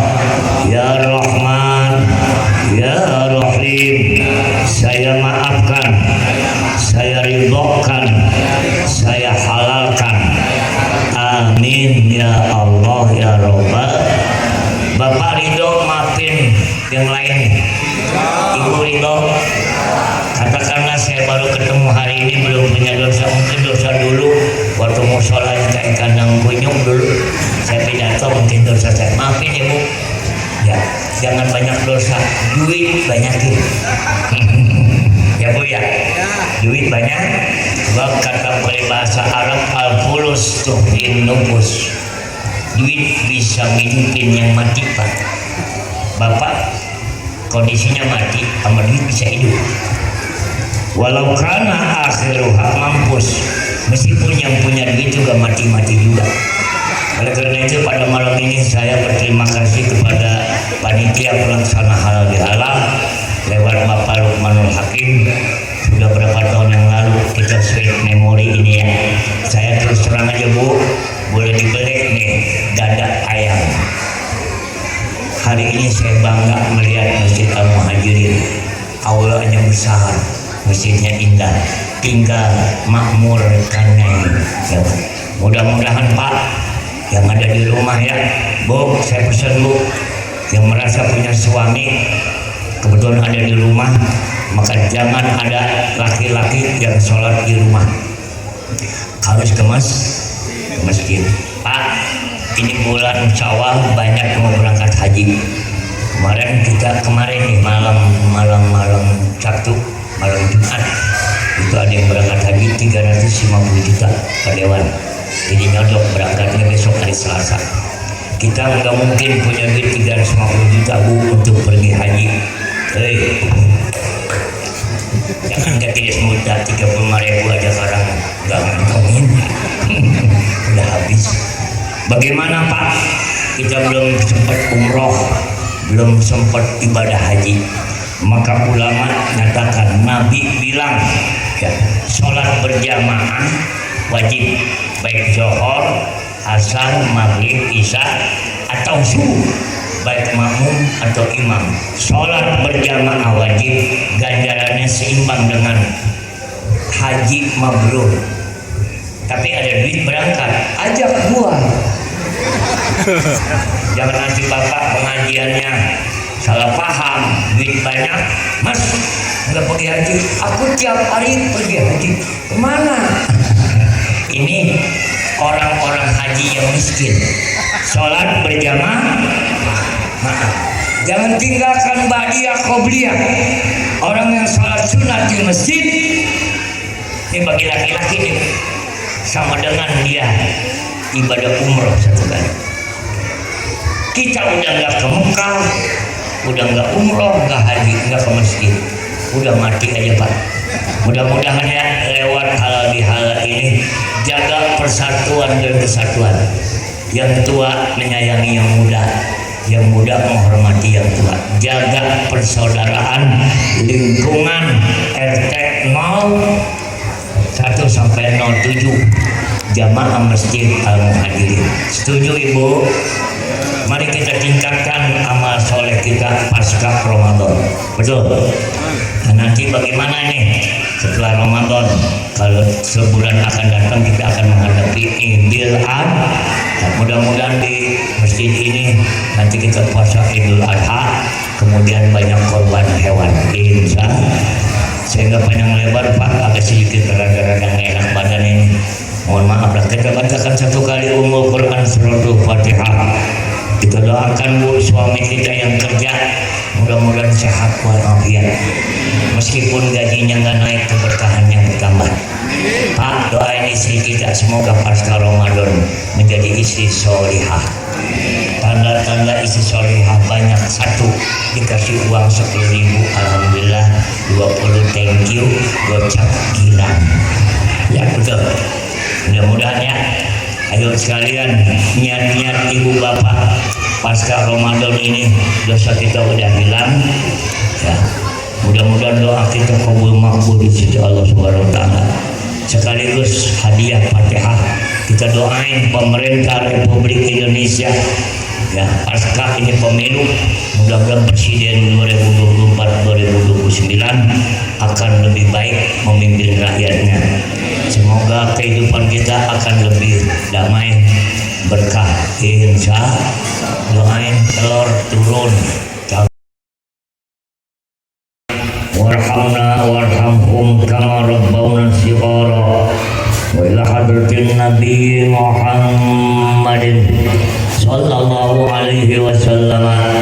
Speaker 1: ya Rahman, ya Rahim, saya maafkan, saya ridhokan, saya halalkan. Amin ya Allah ya Rabbal. Bapak ridho maafin yang lain, Ibu ridho. Katakanlah saya baru ketemu hari ini belum punya dosa, mungkin dosa dulu waktu musola kayak kandang kunyuk dulu saya pidato, mungkin dosa saya, maafin Ibu ya, jangan banyak dosa, duit banyakin ya Bu ya, duit banyak sebab kata peribahasa Arab al-fulus tuhrin nufus, duit bisa ngidupin yang mati Pak. Bapak kondisinya mati, sama duit bisa hidup. Walau karena akhiruha mampus, meskipun yang punya duit juga mati-mati juga. Oleh karena itu pada malam ini saya berterima kasih kepada panitia pelaksana halal bihalal lewat Bapak Lukmanul Hakim. Sudah berapa tahun yang lalu kita sweet memory ini ya. Saya terus terang aja Bu, boleh dibeli nih dada ayam. Hari ini saya bangga melihat Masjid Al-Muhajirin, aulanya besar, masjidnya indah, tinggal makmur kanai ya. Mudah-mudahan Pak yang ada di rumah ya Bu, saya pesan Bu, yang merasa punya suami kebetulan ada di rumah, maka jangan ada laki-laki yang sholat di rumah, harus ke masjid. Pak, ini bulan Syawal banyak yang mau berangkat haji. Kemarin nih malam Sabtu, malam Jumat itu ada yang berangkat haji 350 juta per dewan. Jadi nyodok berangkatnya besok hari Selasa. Kita nggak mungkin punya duit 350 juta Bu untuk pergi haji. Jangan tidak semudah 35.000 aja sekarang nggak ngantongin. Udah habis. Bagaimana Pak? Kita belum sempat umroh, belum sempat ibadah haji. Maka ulama nyatakan, Nabi bilang ya, sholat berjamaah wajib, baik zuhur, asar, maghrib, isya atau subuh, baik makmum atau imam. Sholat berjamaah wajib, ganjarannya seimbang dengan haji mabrur. Tapi ada duit berangkat, ajak gua. Jangan nanti Bapak pengajiannya salah paham, duit banyak, Mas nggak pergi haji, aku tiap hari pergi haji, kemana? Ini orang-orang haji yang miskin, sholat berjamaah. Jangan tinggalkan ba'diyah qobliyah. Orang yang sholat sunat di masjid, ini bagi laki-laki nih, sama dengan dia ibadah umroh satu kali. Kita udah nggak ke Mekah, udah nggak umroh, nggak haji, nggak ke masjid, udah mati aja Pak. Mudah-mudahan ya lewat halal bihalal ini jaga persatuan dan kesatuan. Yang tua menyayangi yang muda, yang muda menghormati yang tua. Jaga persaudaraan lingkungan RT 01 sampai 07 jamaah Masjid Al-Muhajirin. Setuju Ibu? Mari kita tingkatkan amal soleh oleh kita pasca Ramadan. Betul? Nah, nanti bagaimana nih setelah Ramadan? Kalau sebulan akan datang kita akan menghadapi Idul Adha. Nah, mudah-mudahan di masjid ini nanti kita puasa Idul Adha, kemudian banyak korban hewan. Insya sehingga panjang lebar Pak agak sedikit rada-rada enak badan ini. Mohon maaf lah, kita bacakan satu kali Ummul Quran suratul Fatihah. Kita doakan Bu suami kita yang kerja mudah-mudahan sehat walafiat. Meskipun gajinya nggak naik, keberkahannya bertambah. Pak, doain istri kita semoga pasca Ramadan menjadi istri solihah. Tanda-tanda istri solihah banyak. Satu, dikasih uang 10.000, alhamdulillah. 20, thank you, gocap gila. Ya betul. Mudah-mudahan ya. Ayo sekalian niat-niat ibu bapak pasca Ramadan ini dosa kita udah hilang. Ya. Mudah-mudahan doa kita kabul makbul di sisi Allah Subhanahu wa taala. Sekaligus hadiah Fatihah kita doain pemerintah Republik Indonesia ya pasca ini pemilu, mudah-mudahan presiden 2024-2029 akan lebih baik memimpin rakyatnya. Semoga kehidupan kita akan lebih damai berkah. Insya doain telur turun. Warhamna warhamhum kama rabbawna shighara. Wa ila hadratin Nabi Muhammadin sallallahu alaihi wasallam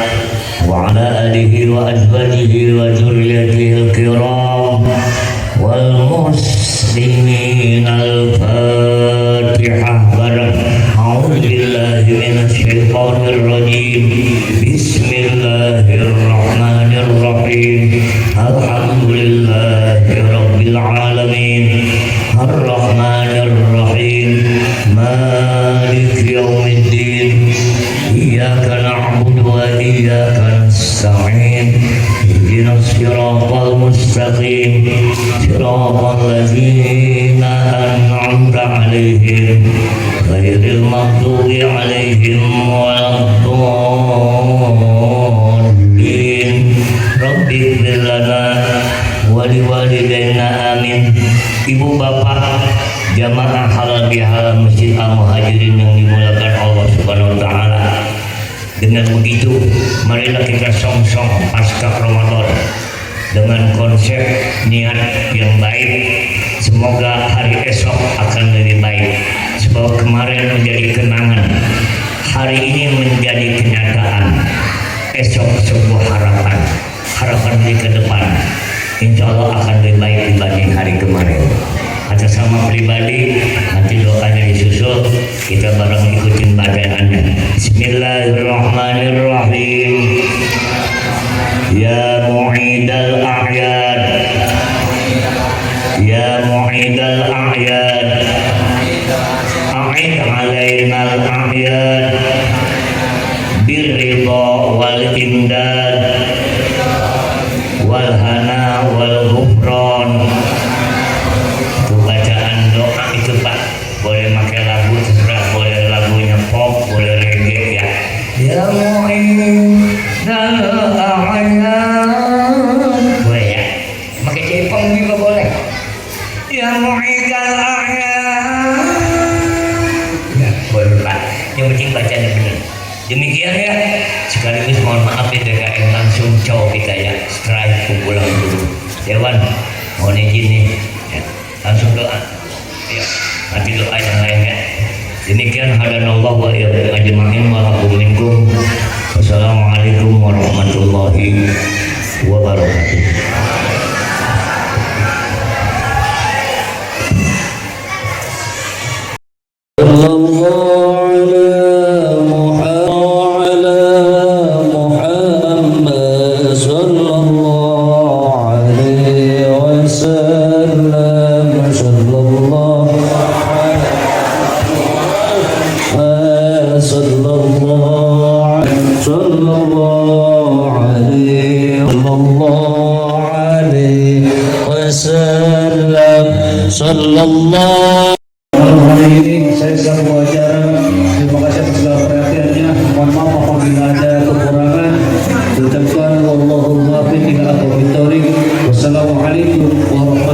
Speaker 1: wa ala alihi wa azwajihi wa dzurriyyatihi al-kiram wal muslimin al-Fatihah. A'udzu billahi minasy syaithanir rajim. Bismillahirrahmanirrahim. Alhamdulillahi rabbil alamin. Ar-Rahmanir Rahim. Maliki yaumiddin. Iyyaka na'budu wa iyyaka nasta'in. Ihdinas siratal mustaqim. Siratal ladzina an'amta 'alaihim ghairil maghdubi 'alaihim waladdallin. Rabbi ighfir lana wa liwalidayna amin. Ibu bapak jamaah halal bihalal Masjid Al-Muhajirin yang dimuliakan Allah Subhanahu wa taala. Dengan begitu, marilah kita song-song pasca Ramadan dengan konsep niat yang baik. Semoga hari esok akan lebih baik. Sebab kemarin menjadi kenangan, hari ini menjadi kenyataan. Esok sebuah harapan, harapan di ke depan. Insya Allah akan lebih baik dibanding hari kemarin. Atas sama pribadi, nanti doanya disusul, kita bareng ikutin bacaannya. Bismillahirrahmanirrahim. Ya mu'idal a'yad, ya mu'idal a'yad, a'id alainal a'yad birridha wal imdad wal hana wal ghufran. Itu bacaan doa itu Pak, boleh pakai lagu terserah, boleh lagunya pop, boleh reggae ya. Ya mu'idal a'yad, boleh ya, pakai Jepang juga boleh. Ya mu'idal a'yad, ya boleh Pak, yang penting bacanya benar. Demikian ya, sekaligus mohon maaf ya DKM langsung cowok kita ya, strike pulang dulu. Dewan, mohon izin nih, ya, langsung doa. Ya, nanti doa yang lainnya. Demikian hadanallah wa iyyakum ajma'in wa lakum minkum. Wassalamualaikum warahmatullahi wabarakatuh.
Speaker 2: Sallallahu. Hari ini saya sedang wawancara. Terima kasih atas segala perhatiannya. Mohon maaf apabila ada kekurangan. Wassalamualaikum warahmatullahi